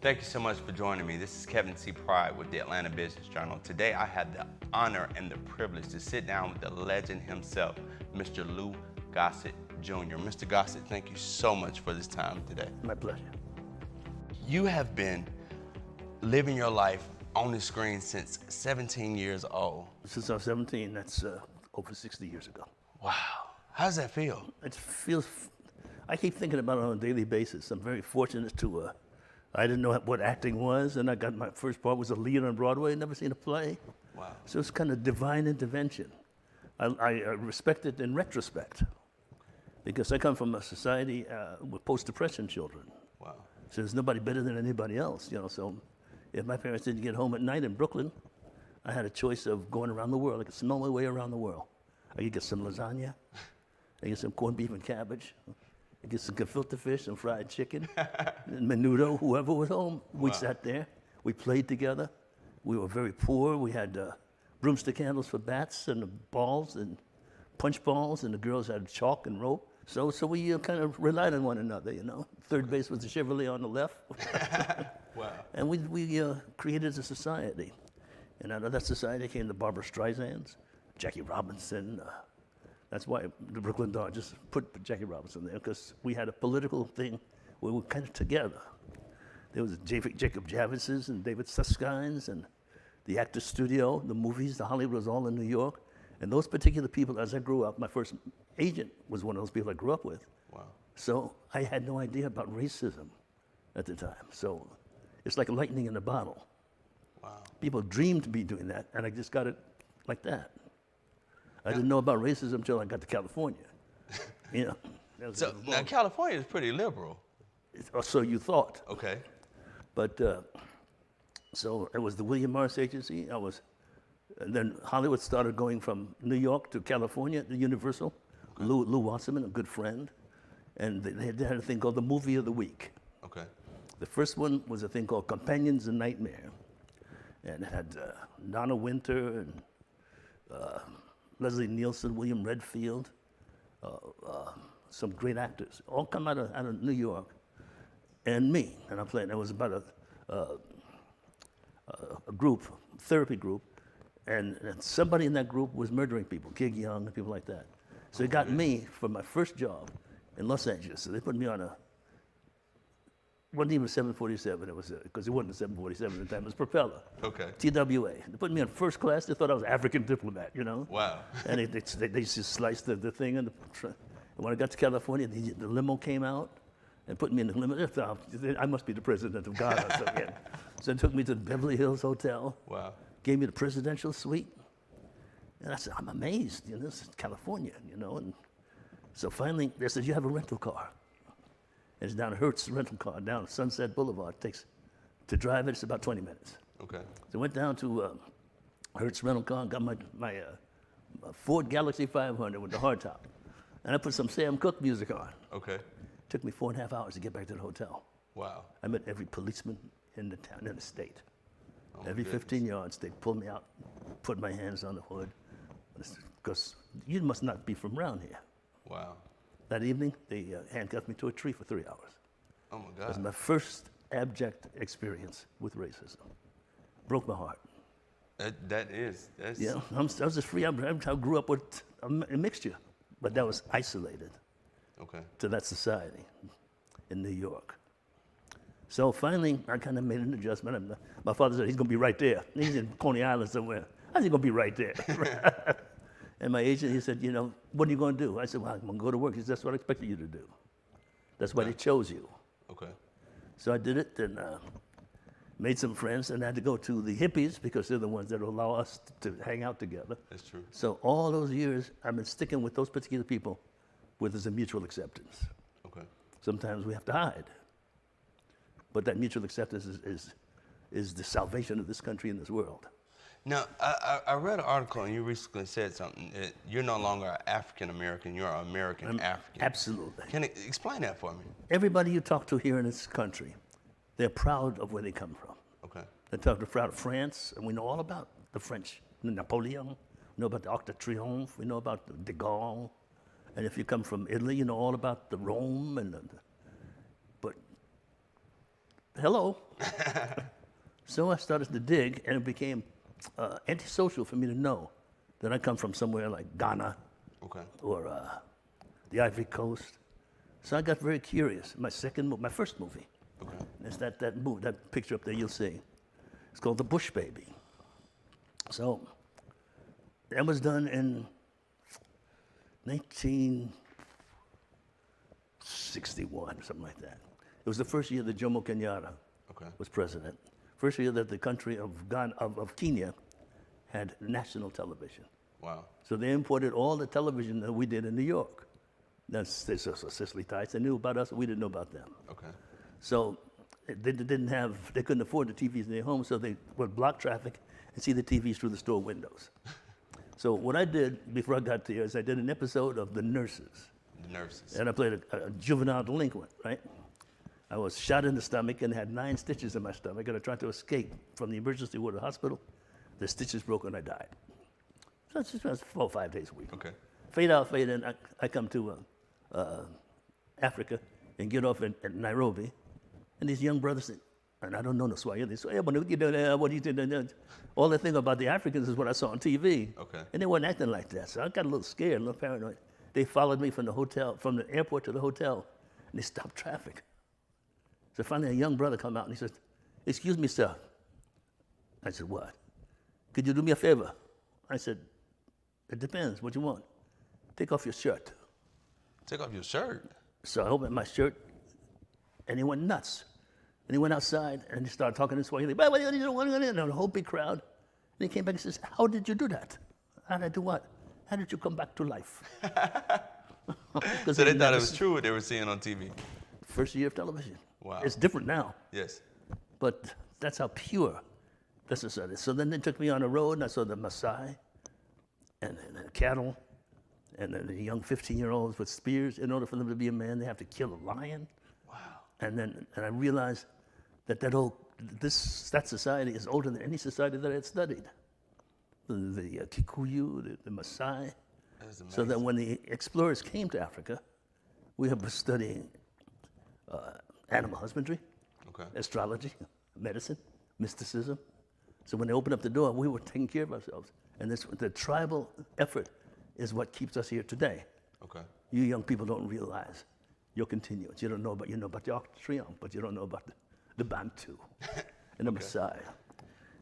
Thank you so much for joining me. This is Kevin C. Pride with the Atlanta Business Journal. Today I had the honor and the privilege to sit down with the legend himself, Mr. Louis Gossett Jr. Mr. Gossett, thank you so much for this time today. My pleasure. You have been living your life on the screen since 17 years old. Since I was 17, that's over 60 years ago. Wow. How does that feel? It feels, I keep thinking about it on a daily basis. I'm very fortunate to, I didn't know what acting was, and I got my first part was a lead on Broadway, never seen a play. Wow. So it's kind of divine intervention. I respect it in retrospect, because I come from a society with post-depression children. Wow. So there's nobody better than anybody else, you know. So if my parents didn't get home at night in Brooklyn, I had a choice of going around the world. I could smell my way around the world. I could get some lasagna, I could get some corned beef and cabbage, I get some gefilte fish, some fried chicken, and menudo, whoever was home. We sat there, we played together. We were very poor. We had broomstick handles for bats and balls and punch balls, and the girls had chalk and rope. So we kind of relied on one another, you know. Third base was the Chevrolet on the left. Wow. And we created a society. And out of that society came the Barbra Streisands, Jackie Robinson. That's why the Brooklyn Dodgers put Jackie Robinson there, because we had a political thing where we were kind of together. There was Jacob Javis's and David Susskind's and the Actors Studio, the movies, the Hollywood was all in New York. And those particular people, as I grew up, my first agent was one of those people I grew up with. Wow. So I had no idea about racism at the time. So it's like lightning in a bottle. Wow. People dreamed me doing that, and I just got it like that. I didn't know about racism until I got to California. You know. So now California is pretty liberal. Or so you thought. Okay. But so it was the William Morris Agency. And then Hollywood started going from New York to California, the Universal. Okay. Lou Wasserman, a good friend, and they had a thing called the Movie of the Week. Okay. The first one was a thing called Companions in Nightmare, and it had Donna Winter and Leslie Nielsen, William Redfield, some great actors, all come out of New York, and me, and I played. It was about a group, therapy group, and somebody in that group was murdering people, Gig Young and people like that. So it got me for my first job in Los Angeles. So they put me on wasn't even a 747, it was because it wasn't a 747 at the time, it was propeller. Okay. TWA. They put me in first class, they thought I was an African diplomat, you know? Wow. And they just sliced the thing, and when I got to California, the limo came out and put me in the limo. I must be the president of Ghana. So they took me to the Beverly Hills Hotel. Wow. Gave me the presidential suite. And I said, I'm amazed, you know, this is California, you know? And so finally, they said, you have a rental car. And it's down Hertz rental car, down Sunset Boulevard. To drive it, it's about 20 minutes. Okay. So I went down to Hertz rental car and got my Ford Galaxy 500 with the hardtop. And I put some Sam Cooke music on. Okay. Took me 4.5 hours to get back to the hotel. Wow. I met every policeman in the town, in the state. Oh, every goodness. 15 yards, they'd pull me out, put my hands on the hood, because you must not be from around here. Wow. That evening, they handcuffed me to a tree for 3 hours. Oh my God. It was my first abject experience with racism. Broke my heart. That's. Yeah, I was just free. I grew up with a mixture, but that was isolated Okay. to that society in New York. So finally, I kind of made an adjustment. My father said, he's going to be right there. He's in Coney Island somewhere. I said, he's going to be right there. And my agent, he said, you know, what are you going to do? I said, well, I'm going to go to work. He said, that's what I expected you to do. That's why they chose you. Okay. So I did it and made some friends, and I had to go to the hippies because they're the ones that allow us to hang out together. That's true. So all those years, I've been sticking with those particular people where there's a mutual acceptance. Okay. Sometimes we have to hide. But that mutual acceptance is the salvation of this country and this world. Now, I read an article, and you recently said something. That you're no longer an African American, you're an American African. Absolutely. Can you explain that for me? Everybody you talk to here in this country, they're proud of where they come from. Okay. They're proud of France, and we know all about the French. Napoleon, we know about the Arc de Triomphe, we know about de Gaulle. And if you come from Italy, you know all about the Rome. But hello. So I started to dig, and it became antisocial for me to know that I come from somewhere like Ghana Okay. or the Ivory Coast. So I got very curious. My first movie, Okay. is that picture up there you'll see. It's called The Bush Baby. So that was done in 1961, something like that. It was the first year that Jomo Kenyatta Okay. was president. First year that the country of Kenya had national television. Wow. So they imported all the television that we did in New York. That's Sicily ties. They knew about us, we didn't know about them. Okay. So they couldn't afford the TVs in their homes, so they would block traffic and see the TVs through the store windows. So what I did before I got there is I did an episode of The Nurses. The nurses. And I played a juvenile delinquent, right? I was shot in the stomach and had 9 stitches in my stomach, and I tried to escape from the emergency ward of the hospital. The stitches broke and I died. So it's just 4 or 5 days a week. Okay. Fade out, fade in. I come to Africa and get off at Nairobi, and these young brothers, and I don't know the Swahili, they say, "Hey, what do you do?" All the thing about the Africans is what I saw on TV. Okay. And they weren't acting like that, so I got a little scared, a little paranoid. They followed me from the airport to the hotel, and they stopped traffic. So finally, a young brother come out and he says, "Excuse me, sir." I said, "What?" "Could you do me a favor?" I said, "It depends. What you want?" "Take off your shirt." Take off your shirt. So I opened my shirt, and he went nuts. And he went outside, and he started talking in Swahili. And a whole big crowd. And he came back and says, "How did you do that?" "How did I do what?" "How did you come back to life?" So they thought it was true what they were seeing on TV. First year of television. Wow. It's different now, Yes. but that's how pure this is. So then they took me on a road, and I saw the Maasai, and the cattle, and the young 15-year-olds with spears. In order for them to be a man, they have to kill a lion. Wow. And I realized that that society is older than any society that I had studied. The Kikuyu, the Maasai. That is amazing. So that when the explorers came to Africa, we were studying animal husbandry, Okay. astrology, medicine, mysticism. So when they opened up the door, we were taking care of ourselves. And the tribal effort is what keeps us here today. Okay. You young people don't realize your continuance. You know about the Arc de Triomphe, but you don't know about the Bantu and the Maasai.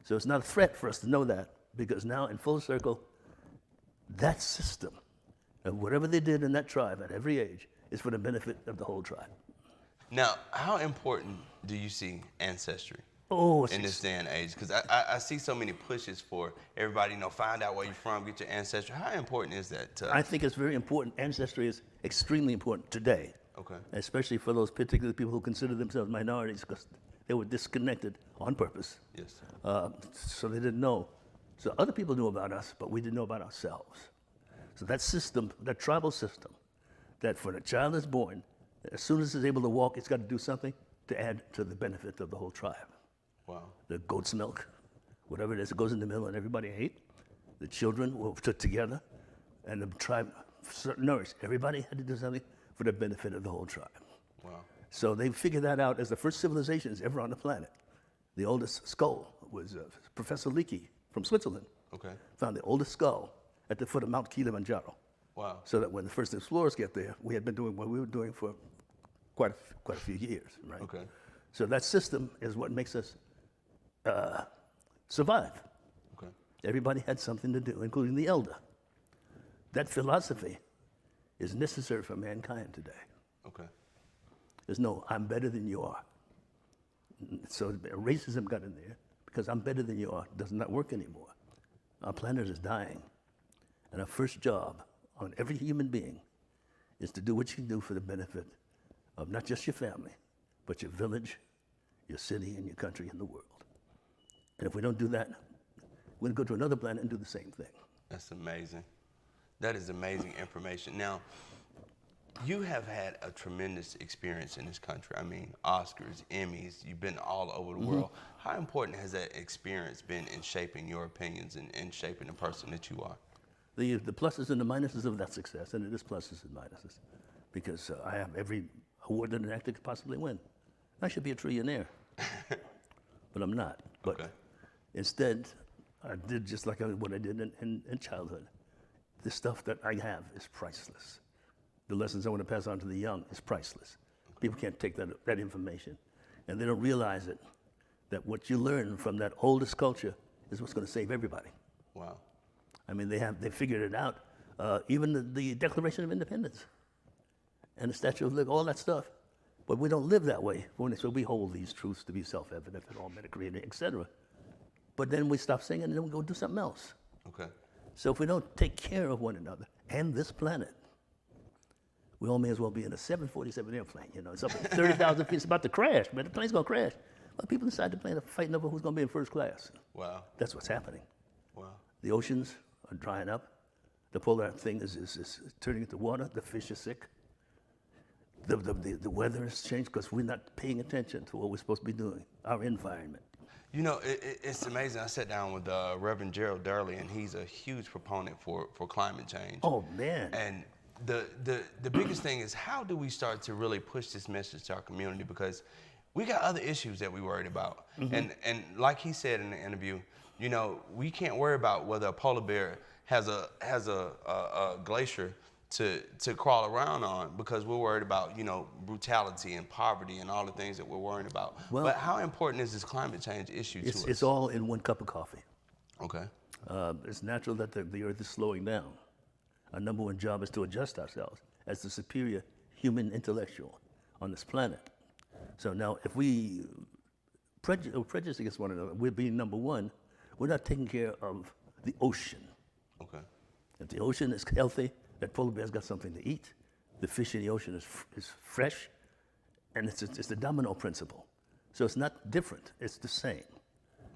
So it's not a threat for us to know that, because now in full circle, that system of whatever they did in that tribe at every age is for the benefit of the whole tribe. Now, how important do you see ancestry Oh, in this day and age? Because I see so many pushes for everybody, find out where you're from, get your ancestry. How important is that? I think it's very important. Ancestry is extremely important today, Okay. especially for those particular people who consider themselves minorities, because they were disconnected on purpose. Yes. So they didn't know. So other people knew about us, but we didn't know about ourselves. So that system, that tribal system, that when a child is born, as soon as it's able to walk, it's got to do something to add to the benefit of the whole tribe. Wow. The goat's milk, whatever it is, it goes in the middle and everybody ate. The children were put together, and the tribe nourished. Everybody had to do something for the benefit of the whole tribe. Wow. So they figured that out as the first civilizations ever on the planet. The oldest skull was Professor Leakey from Switzerland. Okay. Found the oldest skull at the foot of Mount Kilimanjaro. Wow. So that when the first explorers get there, we had been doing what we were doing for quite a few years, right? Okay. So that system is what makes us survive. Okay. Everybody had something to do, including the elder. That philosophy is necessary for mankind today. Okay. There's no, I'm better than you are. So racism got in there because I'm better than you are does not work anymore. Our planet is dying. And our first job on every human being is to do what you can do for the benefit of not just your family, but your village, your city, and your country, and the world. And if we don't do that, we're going to go to another planet and do the same thing. That's amazing. That is amazing information. Now, you have had a tremendous experience in this country. I mean, Oscars, Emmys, you've been all over the world. How important has that experience been in shaping your opinions and shaping the person that you are? The pluses and the minuses of that success, and it is pluses and minuses, because I have every award that an actor could possibly win. I should be a trillionaire. But I'm not. But Okay. instead, I did just like what I did in childhood. The stuff that I have is priceless. The lessons I want to pass on to the young is priceless. People can't take that information, and they don't realize it, that what you learn from that oldest culture is what's going to save everybody. Wow. I mean, they figured it out. Even the Declaration of Independence and the Statue of Liberty, all that stuff. But we don't live that way. So we hold these truths to be self-evident that all men are created, etc. But then we stop singing and then we go do something else. Okay. So if we don't take care of one another and this planet, we all may as well be in a 747 airplane. You know, it's up at 30,000 feet. It's about to crash, man. The plane's going to crash. Well, people inside the plane are fighting over who's going to be in first class. Wow. That's what's happening. Wow. The oceans are drying up. The polar thing is turning into water. The fish are sick. The weather has changed because we're not paying attention to what we're supposed to be doing, our environment. You know, it's amazing. I sat down with Reverend Gerald Durley, and he's a huge proponent for climate change. Oh, man. And the biggest thing is, how do we start to really push this message to our community? Because we got other issues that we worried about. Mm-hmm. And like he said in the interview, you know, we can't worry about whether a polar bear has a glacier to crawl around on, because we're worried about, you know, brutality and poverty and all the things that we're worrying about. Well, but how important is this climate change issue to us? It's all in one cup of coffee. Okay. It's natural that the earth is slowing down. Our number one job is to adjust ourselves as the superior human intellectual on this planet. So now if we prejudice against one another, we're being number one, we're not taking care of the ocean. Okay. If the ocean is healthy, that polar bear's got something to eat. The fish in the ocean is fresh, and it's the domino principle. So it's not different, it's the same.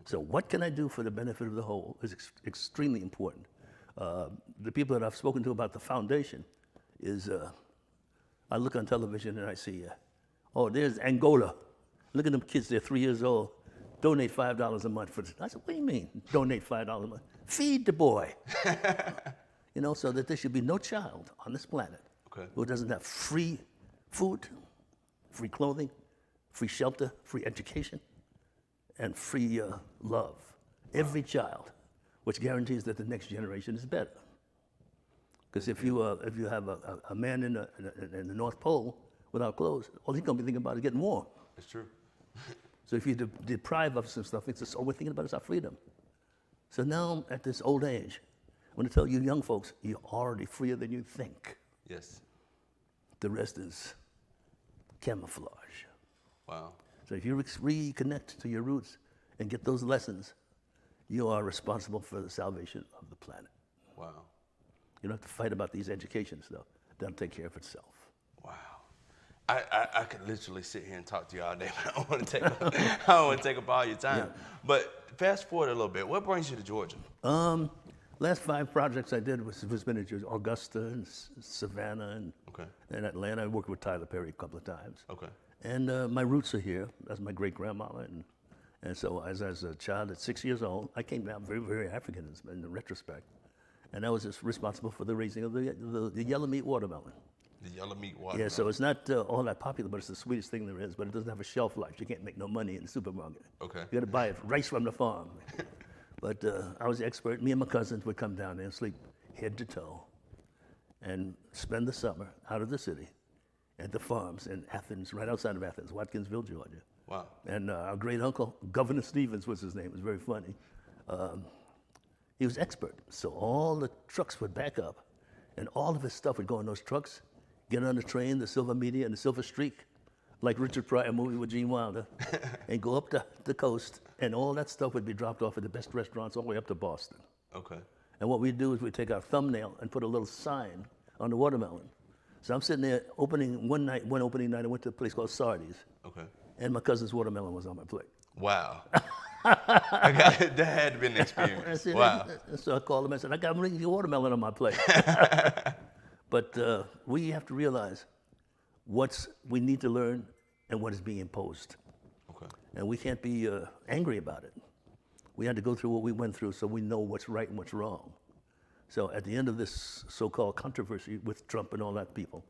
So what can I do for the benefit of the whole is extremely important. The people that I've spoken to about the foundation is, I look on television and I see, oh, there's Angola. Look at them kids, they're 3 years old. Donate $5 a month for this. I said, what do you mean, donate $5 a month? Feed the boy. You know, so that there should be no child on this planet who doesn't have free food, free clothing, free shelter, free education, and free love. Every child, which guarantees that the next generation is better. Because if you have a man in the North Pole without clothes, all he's going to be thinking about is getting warm. It's true. So if you deprive us of some stuff, it's just all we're thinking about is our freedom. So now, at this old age, I want to tell you young folks, you're already freer than you think. Yes. The rest is camouflage. Wow. So if you reconnect to your roots and get those lessons, you are responsible for the salvation of the planet. Wow. You don't have to fight about these education stuff. That'll take care of itself. Wow. I could literally sit here and talk to you all day, but I don't want to take up all your time. Yeah. But fast forward a little bit. What brings you to Georgia? Last 5 projects I did was been in Augusta and Savannah and Atlanta. I worked with Tyler Perry a couple of times. Okay. And my roots are here. That's my great grandmama, and so as a child at 6 years old, I came down very, very African in retrospect, and I was just responsible for the raising of the yellow meat watermelon. The yellow meat watermelon. Yeah, so it's not all that popular, but it's the sweetest thing there is. But it doesn't have a shelf life. You can't make no money in the supermarket. Okay. You got to buy it right from the farm. But I was the expert. Me and my cousins would come down there and sleep head to toe and spend the summer out of the city at the farms in Athens, right outside of Athens, Watkinsville, Georgia. Wow. And our great uncle, Governor Stevens was his name. It was very funny. He was expert. So all the trucks would back up, and all of his stuff would go in those trucks, get on the train, the Silver Media and the Silver Streak, like Richard Pryor movie with Gene Wilder, and go up the coast, and all that stuff would be dropped off at the best restaurants all the way up to Boston. Okay. And what we'd do is we'd take our thumbnail and put a little sign on the watermelon. So I'm sitting there one opening night, I went to a place called Sardi's. Okay. And my cousin's watermelon was on my plate. Wow. That had to be an experience. Wow. So I called him and said, I got your watermelon on my plate. But we have to realize we need to learn and what is being imposed. Okay. And we can't be angry about it. We had to go through what we went through so we know what's right and what's wrong. So at the end of this so-called controversy with Trump and all that people,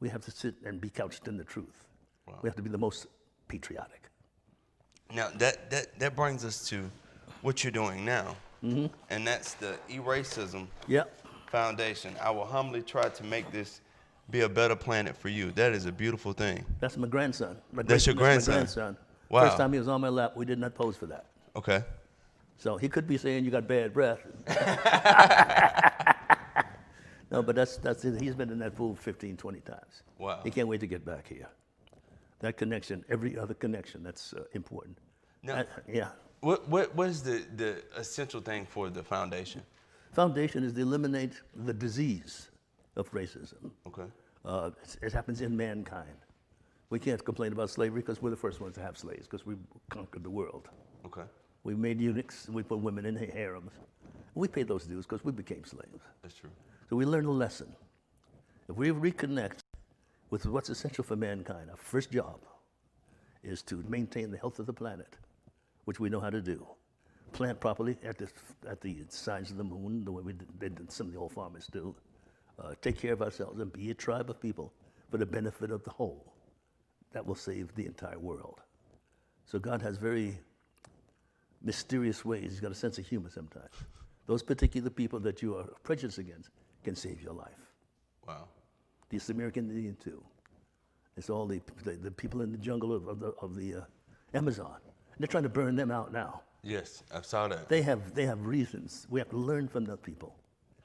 we have to sit and be couched in the truth. Wow. We have to be the most patriotic. Now, that brings us to what you're doing now, and that's the Eracism Yep. Foundation. I will humbly try to make this be a better planet for you. That is a beautiful thing. That's my grandson. That's your grandson? My grandson. Wow. First time he was on my lap, we did not pose for that. Okay. So he could be saying you got bad breath. No, but that's it. He's been in that pool 15, 20 times. Wow. He can't wait to get back here. That connection, every other connection, that's important. Now, Yeah. What is the essential thing for the foundation? Foundation is to eliminate the disease of racism. Okay. It happens in mankind. We can't complain about slavery because we're the first ones to have slaves because we conquered the world. Okay. We made eunuchs, we put women in harems. We paid those dues because we became slaves. That's true. So we learned a lesson. If we reconnect with what's essential for mankind, our first job is to maintain the health of the planet, which we know how to do. Plant properly at the signs of the moon, the way some of the old farmers do. Take care of ourselves and be a tribe of people for the benefit of the whole. That will save the entire world. So God has very mysterious ways. He's got a sense of humor sometimes. Those particular people that you are prejudiced against can save your life. Wow. The American Indian too. It's all the people in the jungle of the Amazon. And they're trying to burn them out now. Yes, I saw that. They have reasons. We have to learn from those people.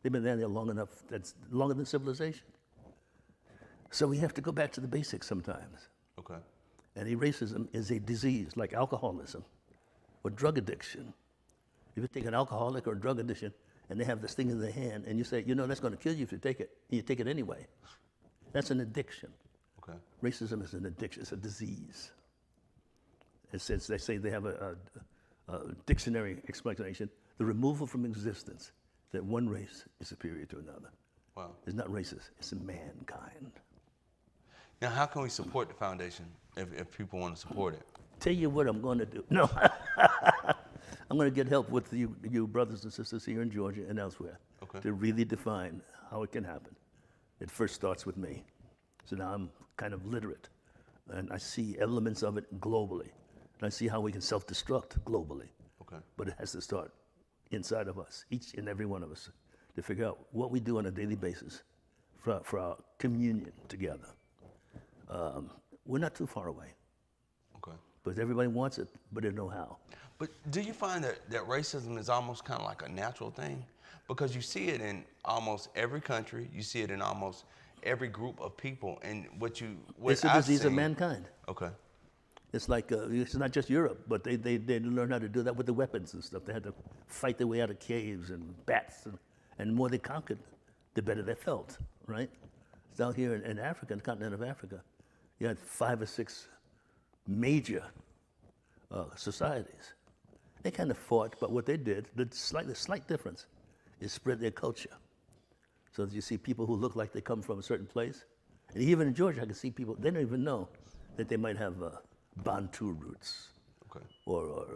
They've been there long enough. That's longer than civilization. So we have to go back to the basics sometimes. Okay. And racism is a disease like alcoholism or drug addiction. If you take an alcoholic or a drug addiction and they have this thing in their hand and you say, you know, that's going to kill you if you take it, and you take it anyway. That's an addiction. Okay. Racism is an addiction. It's a disease. It says, they say they have a dictionary explanation, the removal from existence that one race is superior to another. Wow. It's not racist, it's mankind. Now, how can we support the foundation if people want to support it? Tell you what I'm going to do. No. I'm going to get help with you brothers and sisters here in Georgia and elsewhere to really define how it can happen. It first starts with me. So now I'm kind of literate, and I see elements of it globally. And I see how we can self-destruct globally. Okay. But it has to start inside of us, each and every one of us, to figure out what we do on a daily basis for our communion together. We're not too far away. Okay. But everybody wants it, but they don't know how. But do you find that racism is almost kind of like a natural thing? Because you see it in almost every country, you see it in almost every group of people, and it's a disease of mankind. Okay. It's like, it's not just Europe, but they learned how to do that with the weapons and stuff. They had to fight their way out of caves and bats, and the more they conquered, the better they felt, right? Down here in Africa, in the continent of Africa, you had 5 or 6 major societies. They kind of fought, but what they did, the slight difference, is spread their culture. So that you see people who look like they come from a certain place. And even in Georgia, I can see people, they don't even know that they might have Bantu roots, or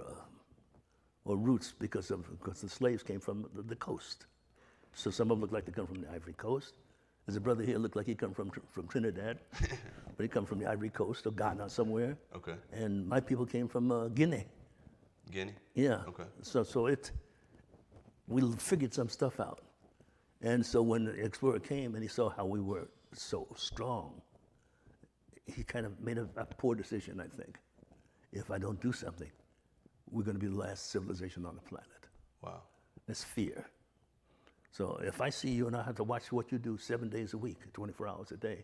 roots because the slaves came from the coast. So some of them look like they come from the Ivory Coast. There's a brother here look like he come from Trinidad, but he come from the Ivory Coast or Ghana somewhere. Okay. And my people came from Guinea. Guinea? Yeah. Okay. So we figured some stuff out. And so when the explorer came and he saw how we were so strong, he kind of made a poor decision, I think. If I don't do something, we're going to be the last civilization on the planet. Wow. That's fear. So if I see you and I have to watch what you do 7 days a week, 24 hours a day,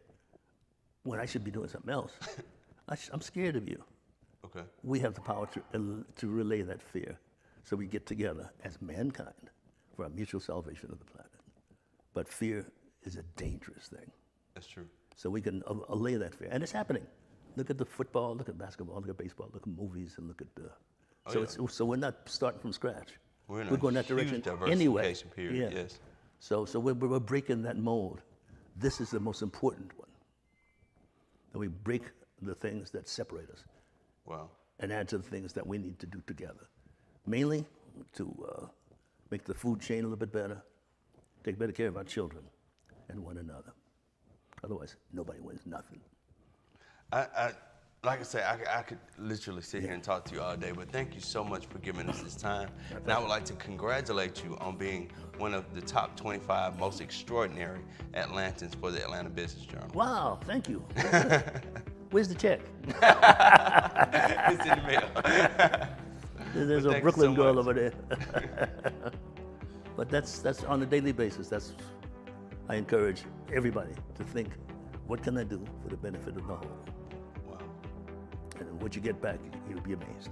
when I should be doing something else, I'm scared of you. Okay. We have the power to relay that fear. So we get together as mankind for our mutual salvation of the planet. But fear is a dangerous thing. That's true. So we can allay that fear. And it's happening. Look at the football, look at basketball, look at baseball, look at movies, and look at the... So we're not starting from scratch. We're going that direction anyway. Period. Yeah. Yes. So we're breaking that mold. This is the most important one. That we break the things that separate us. Wow. And add to the things that we need to do together. Mainly to make the food chain a little bit better, take better care of our children and one another. Otherwise, nobody wins nothing. Like I say, I could literally sit here and talk to you all day, but thank you so much for giving us this time. And I would like to congratulate you on being one of the top 25 most extraordinary Atlantans for the Atlanta Business Journal. Wow, thank you. Where's the check? It's in the mail. There's Well, a thank you Brooklyn so girl much. over there. But that's on a daily basis. I encourage everybody to think, what can I do for the benefit of the whole? Wow. And what you get back, you'll be amazed.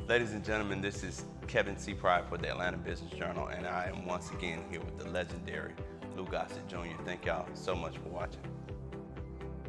Ladies and gentlemen, this is Kevin C. Pride for the Atlanta Business Journal, and I am once again here with the legendary Louis Gossett Jr. Thank y'all so much for watching.